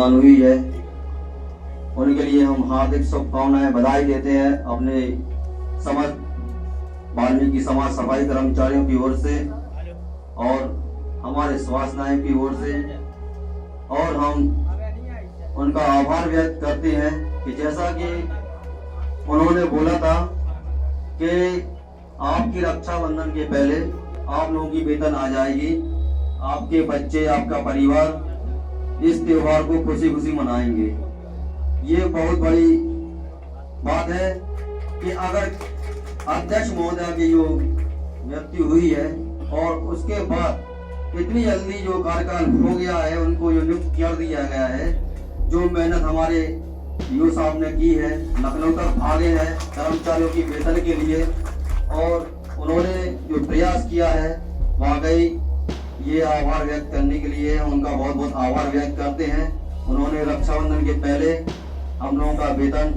वेतन हुई है, उनके लिए हम हार्दिक शुभकामनाएं बधाई देते हैं अपने समस्त वाल्मीकि समाज सफाई कर्मचारियों की ओर से और हमारे स्वास्थ्य नायक की ओर से। और हम उनका आभार व्यक्त करते हैं कि जैसा कि उन्होंने बोला था कि आपकी रक्षाबंधन के पहले आप लोगों की वेतन आ जाएगी, आपके बच्चे, आपका परिवार इस त्योहार को खुशी खुशी मनाएंगे। ये बहुत बड़ी बात है कि अगर अध्यक्ष महोदय की जो मृत्यु हुई है और उसके बाद इतनी जल्दी जो कार्यकाल हो गया है, उनको जो नियुक्त कर दिया गया है, जो मेहनत हमारे यूँ साहब ने की है, लखनऊ तक भागे हैं कर्मचारियों की वेतन के लिए और उन्होंने जो प्रयास किया है, वाकई ये आभार व्यक्त करने के लिए उनका बहुत बहुत आभार व्यक्त करते हैं। उन्होंने रक्षाबंधन के पहले हम लोगों का वेतन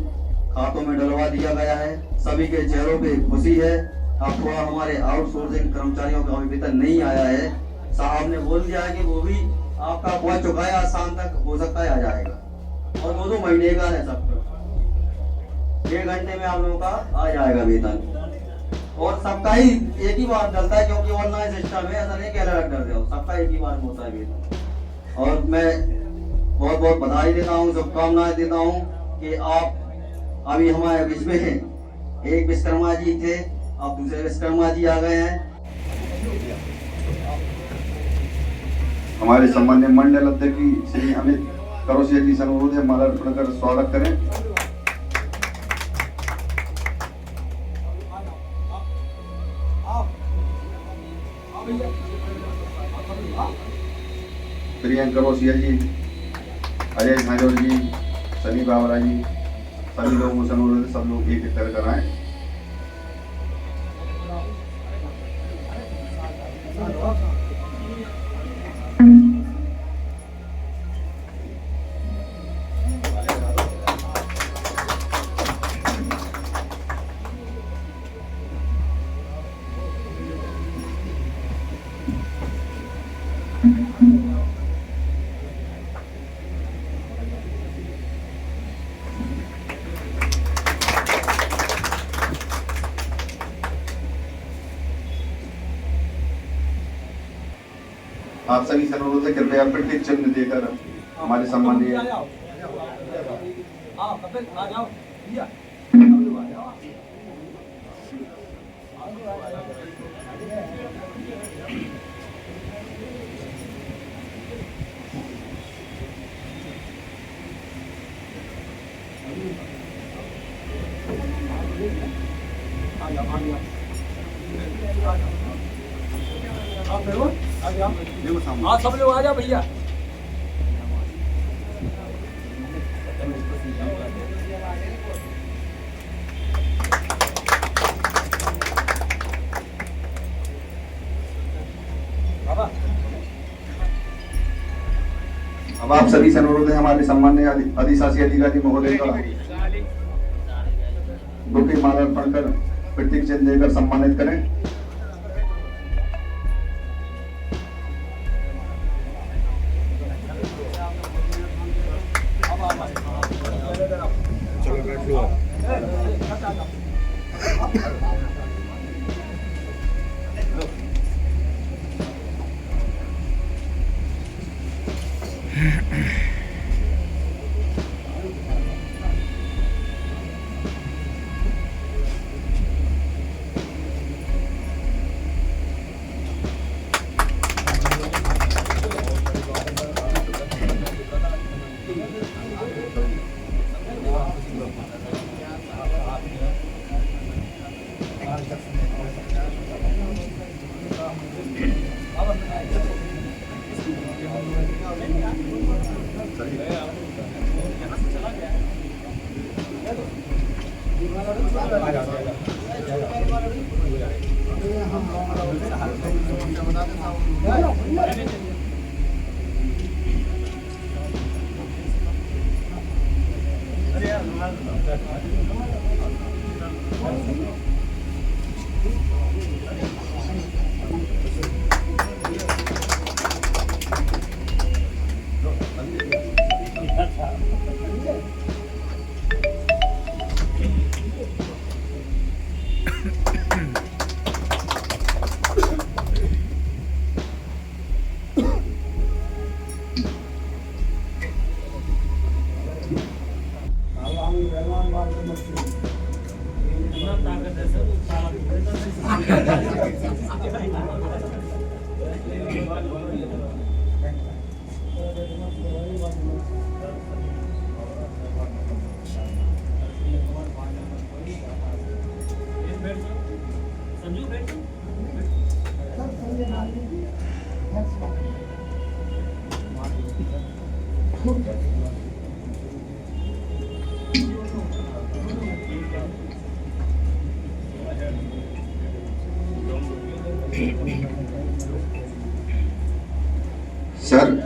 खातों में डलवा दिया गया है, सभी के चेहरों पे खुशी है। अब थोड़ा हमारे आउटसोर्सिंग कर्मचारियों का वेतन नहीं आया है, साहब ने बोल दिया है कि वो भी आपका पहुंच चुका है, आज शाम तक हो सकता है आ जाएगा और 2-2 महीने का है सबका, 1 घंटे में आप लोगों का आ जाएगा वेतन और सबका ही एक ही बार डलता है क्योंकि ऑनलाइन सिस्टम है, ऐसा नहीं कि अलग डल जाओ, सबका एक ही बार में होता है वेतन। और मैं बहुत बहुत बधाई देता हूँ, शुभकामनाएं देता हूँ कि आप अभी हमारे बीच में एक विश्वकर्मा जी थे, अब दूसरे विश्वकर्मा जी आ गए हैं। हमारे सम्मान्य मंडल अध्यक्ष श्री अमित करोसिया जी से अनुरोध है माला अर्पण कर स्वागत करें। प्रियंका करोसिया जी, अजय झांझोर जी, सनी बावरा जी, सभी लोगों से अनुरोध है सब लोग एक एक कर कराएं। आप सभी से अनुरोध है कृपया प्रतीक चिन्ह देकर हमारे सम्मानीय हाँ सब लोग आ जाओ भैया। अब आप सभी से अनुरोध है हमारे सम्मान्य अधिशासी अधिकारी महोदय का बुके माला अर्पण कर प्रतीक चिन्ह देकर सम्मानित करें। सर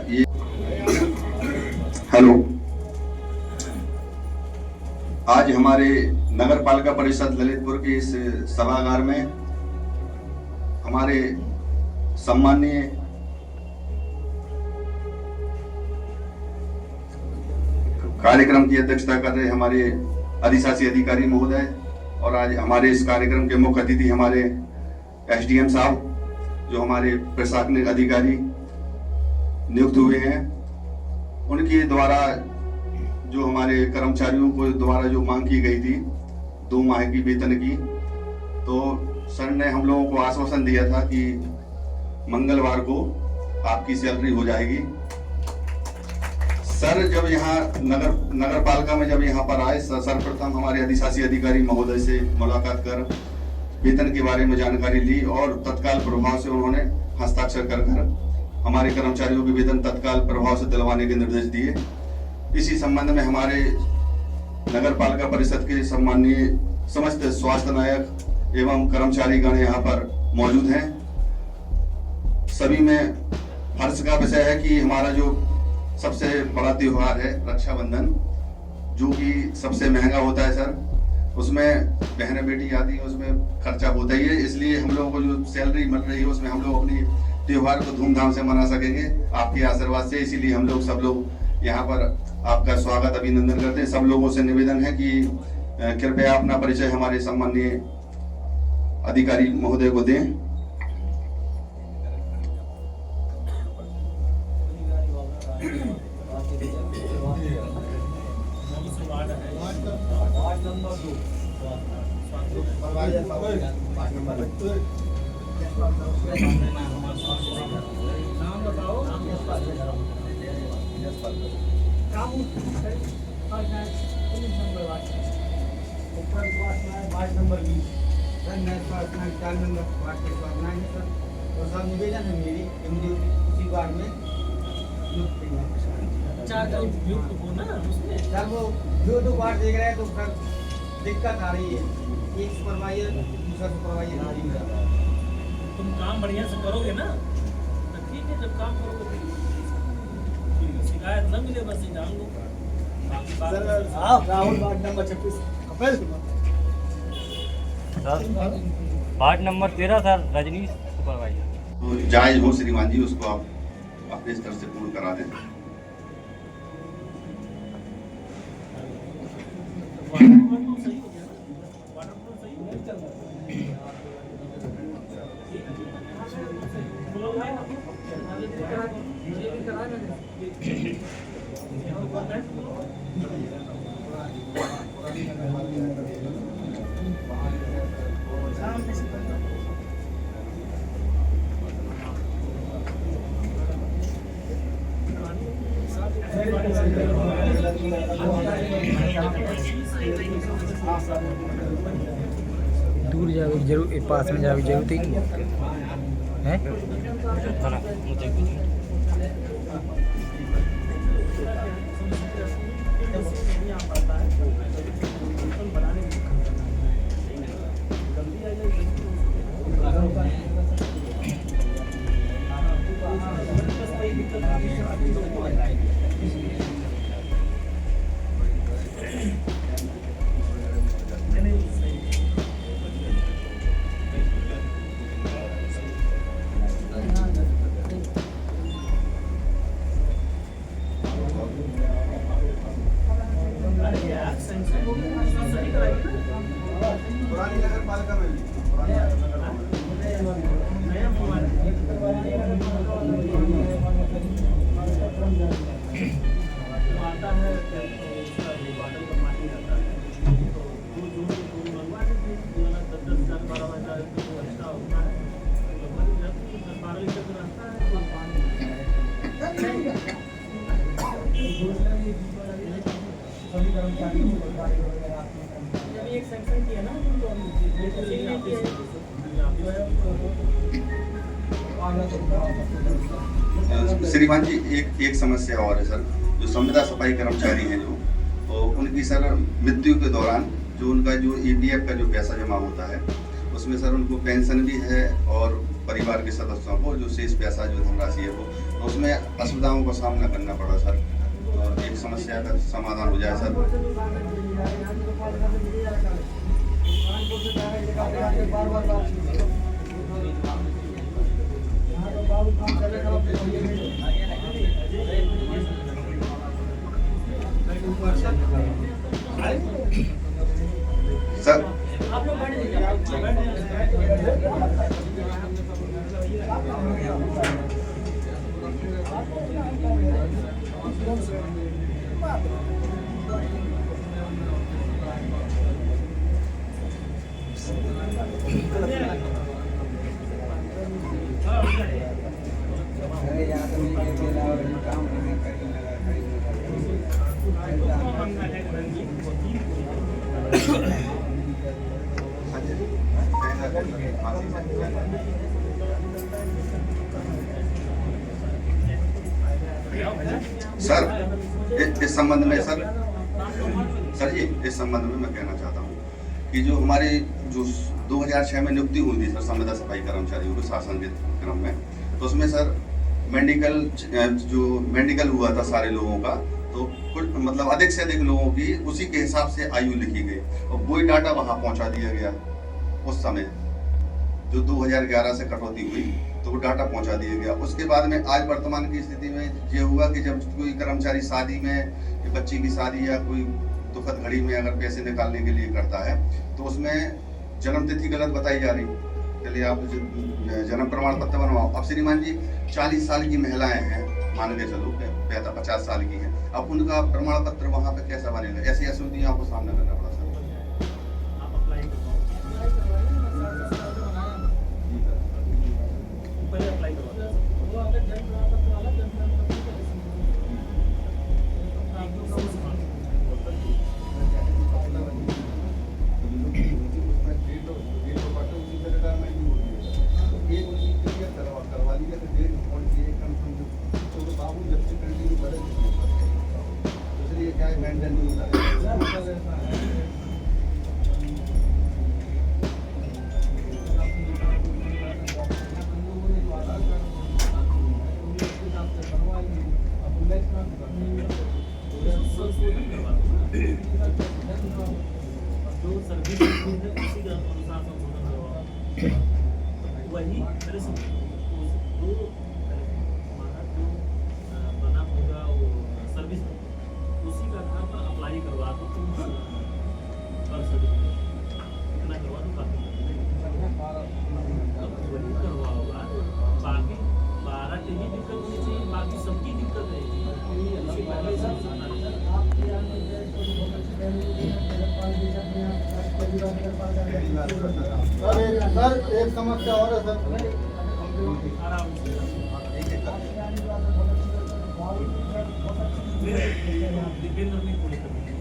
ये हेलो, आज हमारे नगर पालिका परिषद ललितपुर के इस सभागार में हमारे सम्माननीय कार्यक्रम की अध्यक्षता कर रहे हमारे अधिशासी अधिकारी महोदय, और आज हमारे इस कार्यक्रम के मुख्य अतिथि हमारे एसडीएम साहब, जो हमारे प्रशासनिक अधिकारी नियुक्त हुए हैं, उनके द्वारा जो हमारे कर्मचारियों को द्वारा जो मांग की गई थी 2 माह की वेतन की, तो सर ने हम लोगों को आश्वासन दिया था कि मंगलवार को आपकी सैलरी हो जाएगी। सर जब यहाँ नगर पालिका में जब यहाँ पर आए, सर्वप्रथम हमारे अधिशासी अधिकारी महोदय से मुलाकात कर वेतन के बारे में जानकारी ली और तत्काल प्रभाव से उन्होंने हस्ताक्षर कर हमारे कर्मचारियों के वेतन तत्काल प्रभाव से दिलवाने के निर्देश दिए। इसी संबंध में हमारे नगर पालिका परिषद के सम्माननीय समस्त स्वास्थ्य नायक एवं कर्मचारीगण यहाँ पर मौजूद हैं। सभी में हर्ष का विषय है कि हमारा जो सबसे बड़ा त्योहार है रक्षाबंधन, जो कि सबसे महंगा होता है सर, उसमें बहन बेटी आदि उसमें खर्चा होता ही है, इसलिए हम लोगों को जो सैलरी मिल रही है उसमें हम लोग अपनी त्योहार को धूमधाम से मना सकेंगे आपके आशीर्वाद से। इसीलिए हम लोग सब लोग यहाँ पर आपका स्वागत अभिनंदन करते हैं। सब लोगों से निवेदन है कि कृपया अपना परिचय हमारे सम्माननीय अधिकारी महोदय को दें। नाम बताओ। निवेदन है मेरी उसी बार में सर वो जो बार देख रहे हैं तो सर दिक्कत आ रही है, एक सुपरवाइजर दूसरा सुपरवाइजर आ रही है। तुम काम बढ़िया से करोगे ना तो ठीक है, जब काम करोगे तो शिकायत न मिले बस जान लो। Rahul ward number 26 Kapil ward number 13 sir, Rajneesh supervisor. तो जायज हो श्रीमान जी, उसको आप अपने स्तर से पूर्ण करा दें। सही हो गया ना, वाटर सही हो गया, चल दूर जाओ जरूर, पास में जाओ जरूरत ही है। पुरानी नगर पालिका में आता है उसका बादल का पानी आता है, तो जो मंगवा देते हैं 10,000 12,000 तो अच्छा होता है। तो हमारी जब 10-12 लीटर का रास्ता है तो पानी सभी कर्मचारियों को एक सेक्शन किया ना, श्रीमान जी एक समस्या और है सर। जो संविदा सफाई कर्मचारी हैं जो, तो उनकी सर मृत्यु के दौरान जो उनका जो EPF का जो पैसा जमा होता है उसमें सर उनको पेंशन भी है और परिवार के सदस्यों को जो शेष पैसा जो धनराशि है वो, तो उसमें असुविधाओं का सामना करना पड़ा सर। और एक समस्या का समाधान हो जाए सर। सर सर इस संबंध में इस संबंध में मैं कहना चाहता हूँ कि जो हमारे जो 2006 में नियुक्ति हुई थी सर संविदा सफाई कर्मचारियों के शासन के क्रम में, तो उसमें सर मेडिकल हुआ था सारे लोगों का, तो कुल मतलब अधिक से अधिक लोगों की उसी के हिसाब से आयु लिखी गई और वही डाटा वहाँ पहुँचा दिया गया। उस समय जो 2011 से कटौती हुई तो वो डाटा पहुंचा दिया गया। उसके बाद में आज वर्तमान की स्थिति में ये हुआ कि जब कोई कर्मचारी शादी में बच्ची की शादी या कोई दुखद घड़ी में अगर पैसे निकालने के लिए करता है तो उसमें जन्म तिथि गलत बताई जा रही। चलिए आप जन्म प्रमाण पत्र बनवाओ। अब श्रीमान जी 40 साल की महिलाएं हैं, मान के चलो 50 साल की हैं, अब उनका प्रमाण पत्र वहाँ पे कैसा बनेगा? ऐसी असुविधाओं को सामना करना पड़ा सर। वही मेरे से वो हमारा जो बना होगा वो सर्विस उसी का घर पर अप्लाई करवा दो तुम बर्थ सर्टिफिकेट इतना करवा दो वही करवाओगा। बाकी 12 की ही दिक्कत नहीं चाहिए, बाकी सबकी दिक्कत सर एक समस्या और है सर, आराम से दिव्यांग में पूरी करनी है।